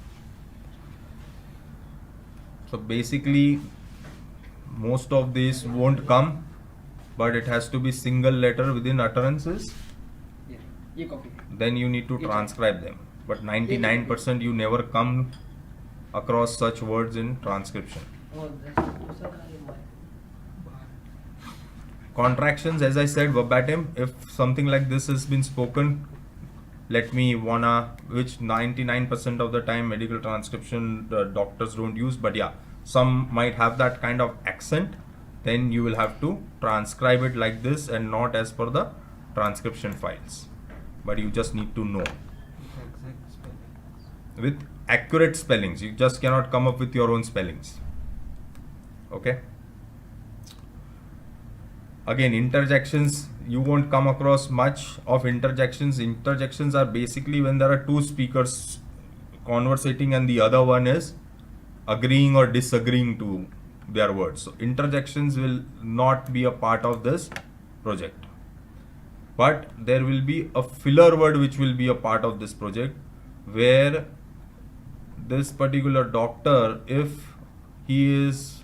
So basically, most of these won't come, but it has to be single letter within utterances. Yeah, ये copy. Then you need to transcribe them. But 99% you never come across such words in transcription. Oh, that's दूसरा था ये हमारे. Contractions, as I said verbatim, if something like this has been spoken, let me wanna, which 99% of the time medical transcription doctors don't use, but yeah, some might have that kind of accent, then you will have to transcribe it like this and not as per the transcription files. But you just need to know Exact spelling. with accurate spellings. You just cannot come up with your own spellings. Okay. Again, interjections, you won't come across much of interjections. Interjections are basically when there are two speakers conversating and the other one is agreeing or disagreeing to their words. So interjections will not be a part of this project. But there will be a filler word which will be a part of this project, where this particular doctor, if he is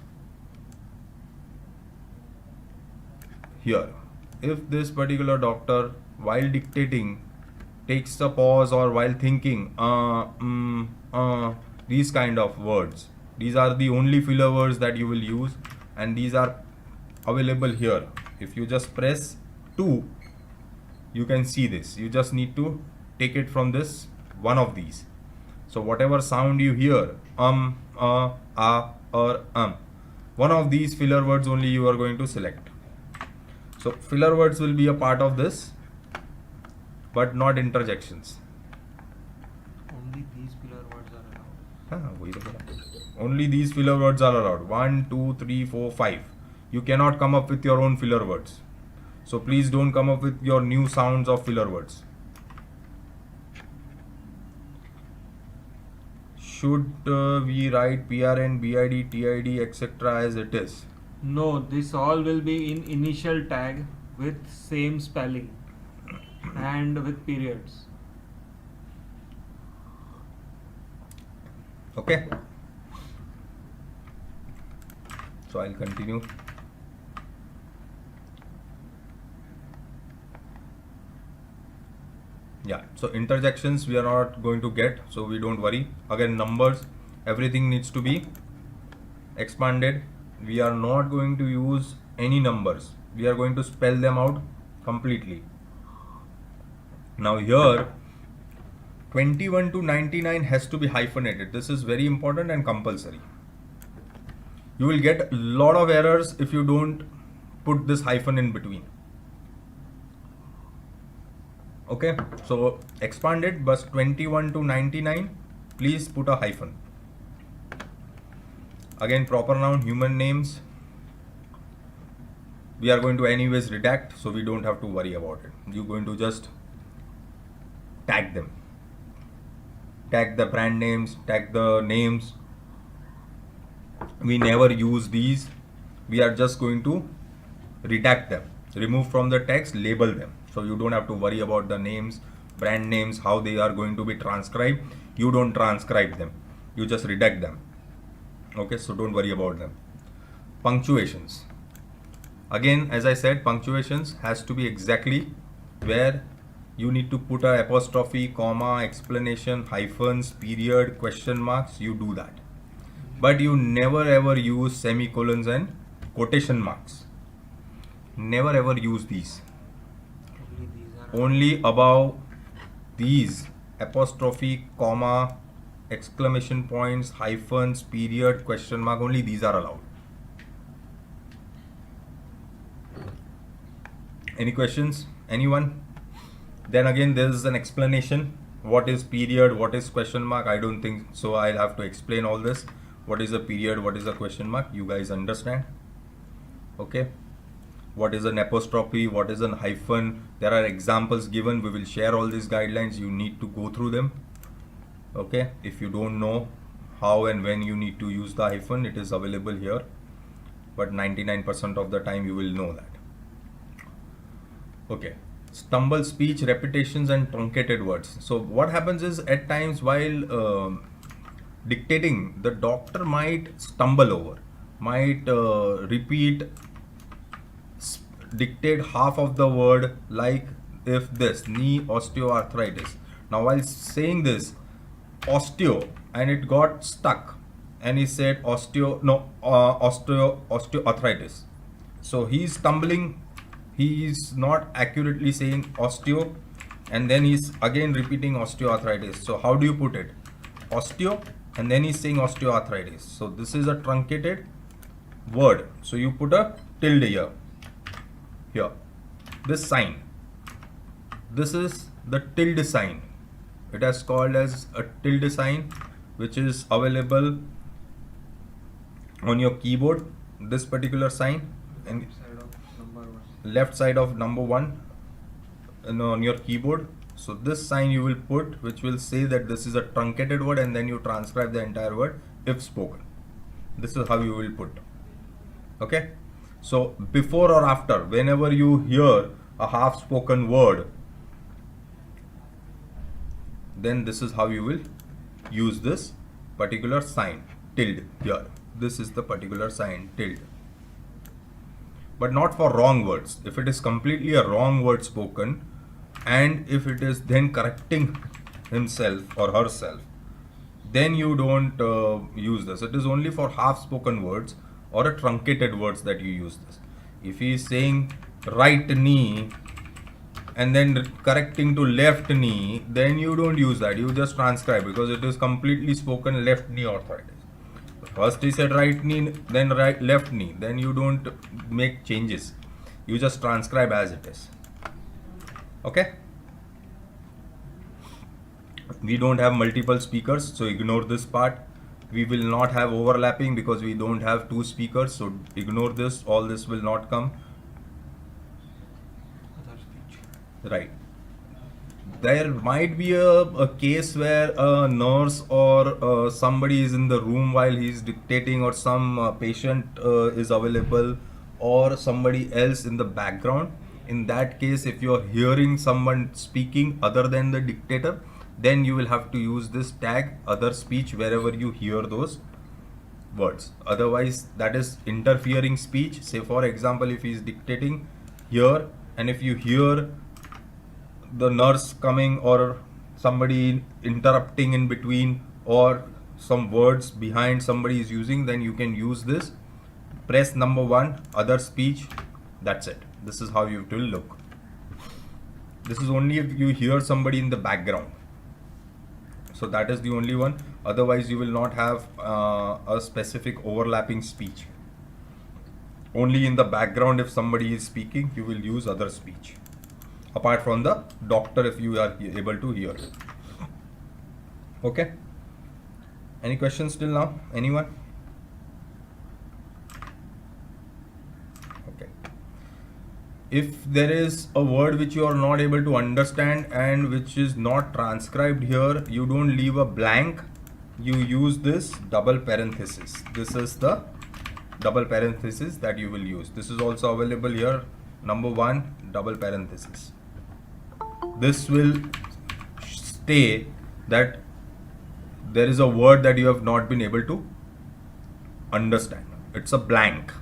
here, if this particular doctor while dictating takes a pause, or while thinking these kind of words, these are the only filler words that you will use, and these are available here. If you just press 2, you can see this. You just need to take it from this one of these. So whatever sound you hear, or one of these filler words only you are going to select. So filler words will be a part of this, but not interjections. Only these filler words are allowed. वही तो बोला. Only these filler words are allowed. 1, 2, 3, 4, 5. You cannot come up with your own filler words. So please don't come up with your new sounds of filler words. Should we write PRN, BID, TID, etc. as it is? No, this all will be in initial tag with same spelling and with periods. Okay. So I'll continue. Yeah, so interjections we are not going to get, so we don't worry. Again, numbers, everything needs to be expanded. We are not going to use any numbers. We are going to spell them out completely. Now here, 21 to 99 has to be hyphenated. This is very important and compulsory. You will get a lot of errors if you don't put this hyphen in between. Okay, so expanded, but 21 to 99, please put a hyphen. Again, proper noun, human names, we are going to anyways redact, so we don't have to worry about it. You're going to just tag them. Tag the brand names, tag the names, we never use these. We are just going to redact them, remove from the text, label them. So you don't have to worry about the names, brand names, how they are going to be transcribed. You don't transcribe them, you just redact them. Okay, so don't worry about them. Punctuations. Again, as I said, punctuations has to be exactly where you need to put a apostrophe, comma, explanation, hyphens, period, question marks. You do that, but you never ever use semicolons and quotation marks. Never ever use these. Only above these apostrophe, comma, exclamation points, hyphens, period, question mark, only these are allowed. Any questions? Anyone? Then again, there is an explanation. What is period? What is question mark? I don't think so. I'll have to explain all this. What is a period? What is a question mark? You guys understand? Okay. What is an apostrophe? What is an hyphen? There are examples given. We will share all these guidelines. You need to go through them. Okay. If you don't know how and when you need to use the hyphen, it is available here. But 99% of the time you will know that. Okay. Stumble speech, repetitions and truncated words. So what happens is, at times while dictating, the doctor might stumble over, might dictate half of the word, like if this, knee osteoarthritis. Now while saying this osteo, and it got stuck, and he said osteoarthritis. So he's stumbling, he is not accurately saying osteo, and then he's again repeating osteoarthritis. So how do you put it? Osteo, and then he's saying osteoarthritis. So this is a truncated word. So you put a tilde here. Here, this sign. This is the tilde sign. It is called as a tilde sign, which is available on your keyboard. This particular sign, and left side of number 1 on your keyboard. So this sign you will put, which will say that this is a truncated word, and then you transcribe the entire word if spoken. This is how you will put. Okay. So before or after, whenever you hear a half spoken word, then this is how you will use this particular sign, tilde here. This is the particular sign, tilde. But not for wrong words. If it is completely a wrong word spoken, and if it is then correcting himself or herself, then you don't use this. It is only for half spoken words or a truncated words that you use this. If he is saying right knee and then correcting to left knee, then you don't use that. You just transcribe, because it is completely spoken left knee arthritis. First he said right knee, then left knee. Then you don't make changes. You just transcribe as it is. Okay. We don't have multiple speakers, so ignore this part. We will not have overlapping because we don't have 2 speakers. So ignore this. All this will not come. Right. There might be a case where a nurse or somebody is in the room while he is dictating, or some patient is available, or somebody else in the background. In that case, if you are hearing someone speaking other than the dictator, then you will have to use this tag other speech wherever you hear those words. Otherwise, that is interfering speech. Say for example, if he is dictating here, and if you hear the nurse coming or somebody interrupting in between, or some words behind somebody is using, then you can use this. Press number 1, other speech. That's it. This is how you will look. This is only if you hear somebody in the background. So that is the only one. Otherwise, you will not have a specific overlapping speech. Only in the background, if somebody is speaking, you will use other speech. Apart from the doctor, if you are able to hear. Okay. Any questions till now? Anyone? Okay. If there is a word which you are not able to understand and which is not transcribed here, you don't leave a blank. you use this double parenthesis. This is the double parenthesis that you will use. This is also available here. Number 1, double parenthesis. This will say that there is a word that you have not been able to understand. It's a blank.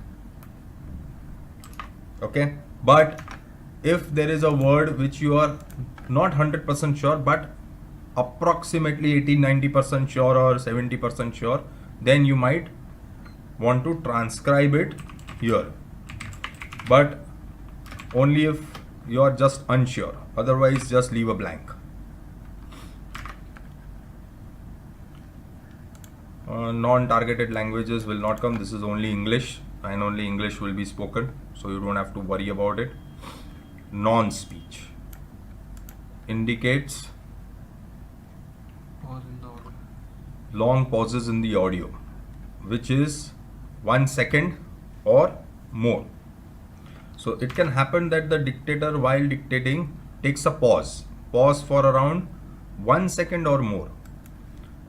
Okay, but if there is a word which you are not 100% sure but approximately 80-90% sure or 70% sure, then you might want to transcribe it here, but only if you are just unsure. Otherwise, just leave a blank. Non-targeted languages will not come. This is only English, and only English will be spoken, so you don't have to worry about it. Non-speech indicates Pause in the audio. long pauses in the audio, which is 1 second or more. So it can happen that the dictator, while dictating, takes a pause for around 1 second or more.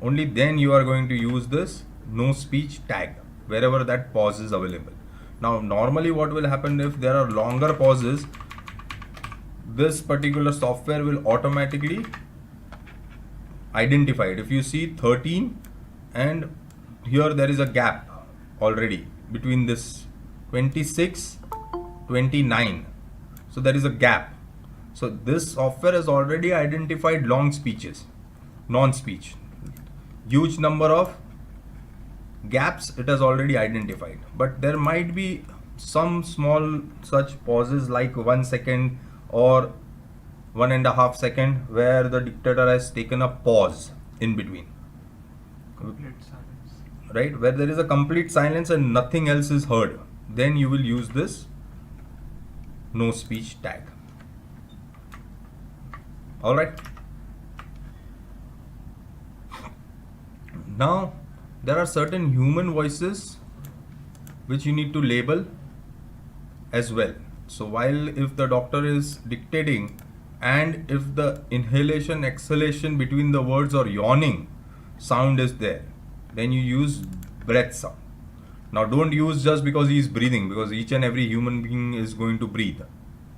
Only then you are going to use this no speech tag wherever that pause is available. Now normally what will happen if there are longer pauses, this particular software will automatically identify it. If you see 13 and here there is a gap already between this 26, 29, so there is a gap. So this software has already identified long speeches, non-speech, huge number of gaps it has already identified, but there might be some small such pauses like 1 second or 1.5 seconds where the dictator has taken a pause in between, Complete silence. right, where there is a complete silence and nothing else is heard. Then you will use this no speech tag. All right. Now there are certain human voices which you need to label as well. So while if the doctor is dictating and if the inhalation exhalation between the words or yawning sound is there, then you use breath sound. Now don't use just because he is breathing, because each and every human being is going to breathe,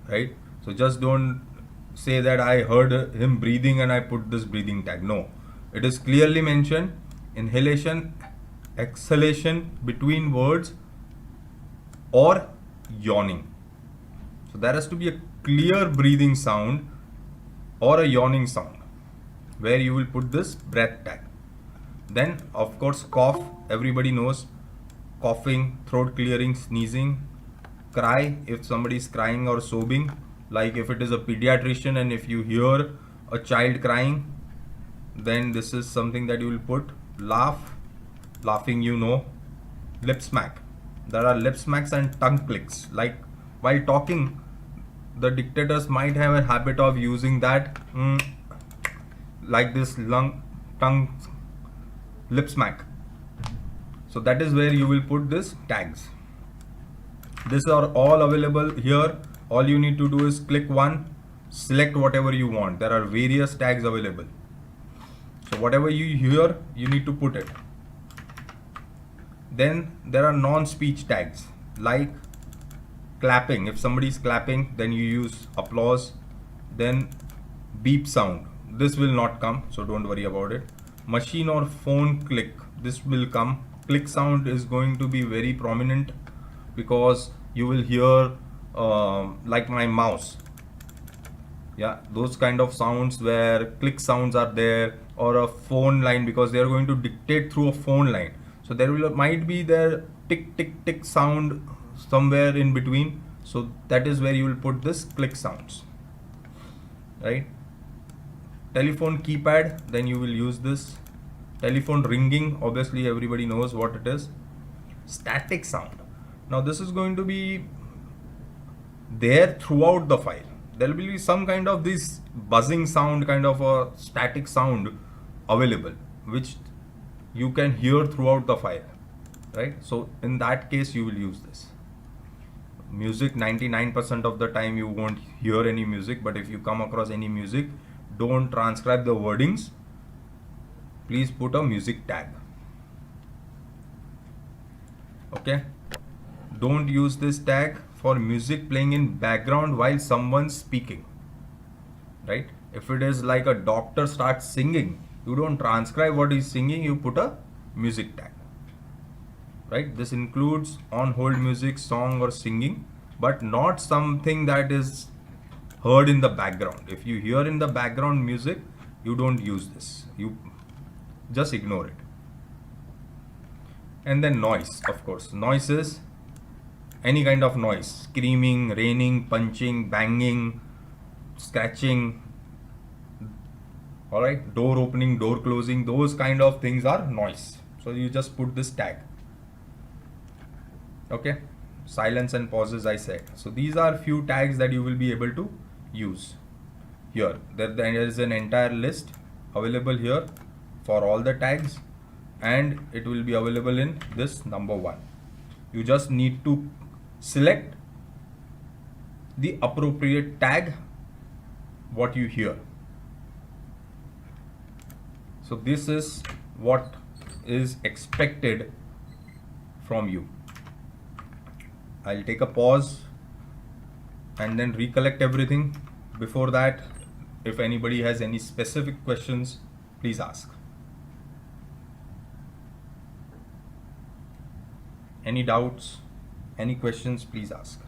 right? So just don't say that I heard him breathing and I put this breathing tag. No, it is clearly mentioned inhalation, exhalation between words or yawning. So there has to be a clear breathing sound or a yawning sound where you will put this breath tag. Then of course cough, everybody knows coughing, throat clearing, sneezing. Cry, if somebody is crying or sobbing, like if it is a pediatrician and if you hear a child crying, then this is something that you will put. Laugh, laughing, you know. Lip smack, there are lip smacks and tongue clicks, like while talking the dictators might have a habit of using that like this tongue lip smack. So that is where you will put this tags. These are all available here. All you need to do is click one, select whatever you want. There are various tags available. So whatever you hear, you need to put it. Then there are non-speech tags like clapping. If somebody is clapping, then you use applause. Then beep sound. This will not come, so don't worry about it. Machine or phone click. This will come. Click sound is going to be very prominent because you will hear like my mouse. Yeah, those kind of sounds where click sounds are there, or a phone line because they are going to dictate through a phone line. So there might be their tick tick tick sound somewhere in between. So that is where you will put this click sounds, right? Telephone keypad, then you will use this. Telephone ringing, obviously everybody knows what it is. Static sound. Now this is going to be there throughout the file. There will be some kind of this buzzing sound, kind of a static sound available, which you can hear throughout the file, right? So in that case you will use this. Music, 99% of the time you won't hear any music, but if you come across any music, don't transcribe the wordings. please put a music tag. Okay, don't use this tag for music playing in background while someone's speaking, right? If it is like a doctor starts singing, you don't transcribe what he's singing, you put a music tag, right? This includes on hold music, song or singing, but not something that is heard in the background. If you hear in the background music, you don't use this, you just ignore it. And then noise, of course. Noise is any kind of noise: screaming, raining, punching, banging, scratching, all right, door opening, door closing, those kind of things are noise. So you just put this tag. Okay, silence and pauses I said. So these are few tags that you will be able to use here. There is an entire list available here for all the tags, and it will be available in this number 1. You just need to select the appropriate tag what you hear. So this is what is expected from you. I'll take a pause and then recollect everything. Before that, if anybody has any specific questions, please ask. Any doubts, any questions, please ask.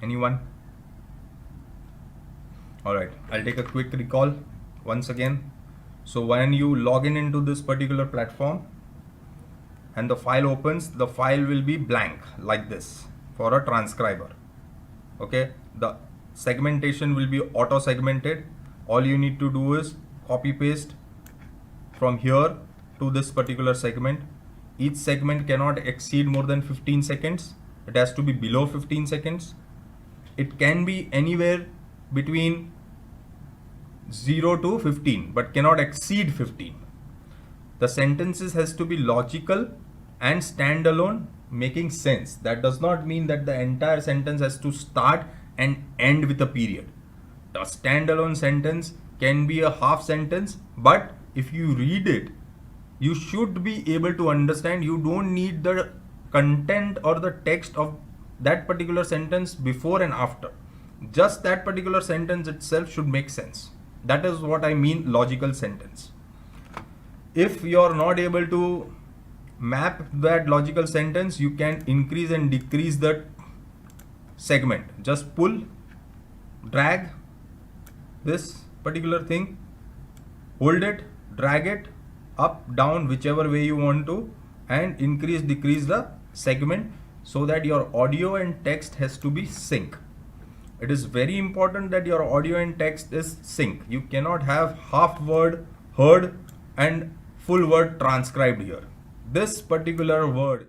Anyone? Alright, I'll take a quick recall once again. So when you log in into this particular platform and the file opens, the file will be blank like this for a transcriber. Okay, the segmentation will be auto segmented. All you need to do is copy paste from here to this particular segment. Each segment cannot exceed more than 15 seconds. It has to be below 15 seconds. It can be anywhere between 0 to 15, but cannot exceed 15. The sentences has to be logical and standalone, making sense. That does not mean that the entire sentence has to start and end with a period. A standalone sentence can be a half sentence, but if you read it, you should be able to understand. You don't need the content or the text of that particular sentence before and after. Just that particular sentence itself should make sense. That is what I mean logical sentence. If you're not able to map that logical sentence, you can increase and decrease the segment. Just pull, drag this particular thing, hold it, drag it up, down, whichever way you want to, and increase, decrease the segment so that your audio and text has to be sync. It is very important that your audio and text is sync. You cannot have half word heard and full word transcribed here. This particular word